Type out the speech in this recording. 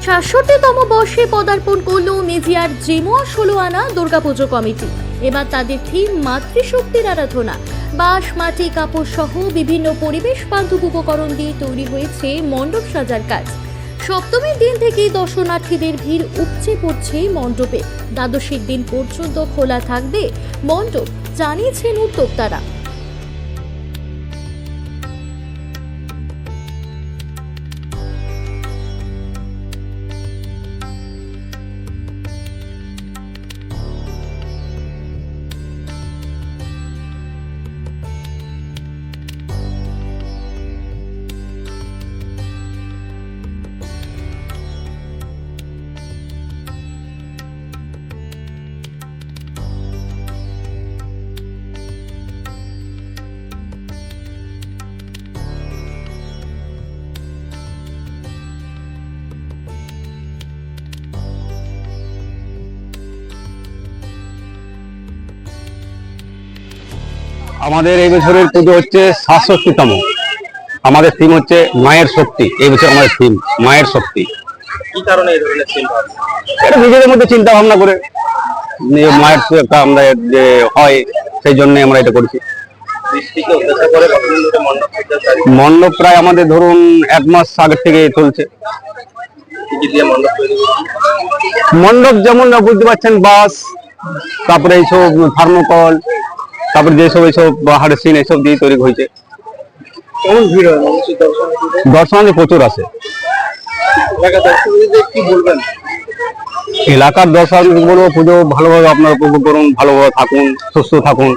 ৬৭তম বর্ষে পদার্পণ করল মেজিয়ার জেমুয়া ১৬ আনা দুর্গাপুজো কমিটি। এবার তাদের থিম মাতৃশক্তির আরাধনা। বাঁশ, মাটি, কাপড় সহ বিভিন্ন পরিবেশ বান্ধব উপকরণ দিয়ে তৈরি হয়েছে মণ্ডপ সাজার কাজ। সপ্তমীর দিন থেকেই দর্শনার্থীদের ভিড় উপচে পড়ছে মণ্ডপে। দ্বাদশীর দিন পর্যন্ত খোলা থাকবে মণ্ডপ, জানিয়েছেন উদ্যোক্তারা। আমাদের এই বছরের পুজো হচ্ছে ৬৭তম। আমাদের থিম হচ্ছে মায়ের শক্তি। এই বছর আমাদের থিম মায়ের শক্তি। কি কারণে এই ধরনের চিন্তা ভাবনা? এটা নিজেদের মধ্যে চিন্তা ভাবনা করে মায়ের একটা আমরা যে হয় সেই জন্য আমরা এটা করছি। বৃষ্টিকে উপেক্ষা করে কতদিন ধরে মণ্ডপ সজ্জা জারি? মণ্ডপ প্রায় আমাদের ধরুন ১ মাস আগে থেকে চলছে। কি কি দিয়ে মণ্ডপ তৈরি করছি? মণ্ডপ যেমন বুঝতে পারছেন, বাঁশ, তারপরে এইসব থার্মোকল, তারপরে যেসব এইসব হাড়সিন এইসব দিয়ে তৈরি হয়েছে। কেমন ভিড় হয় মানুষের দর্শনার্থীদের? দর্শনার্থী প্রচুর আসে। এলাকার দর্শনার্থীদের কি বলবেন? এলাকার দর্শনার্থী বলবো পুজো ভালোভাবে আপনারা উপভোগ করুন, ভালোভাবে থাকুন, সুস্থ থাকুন।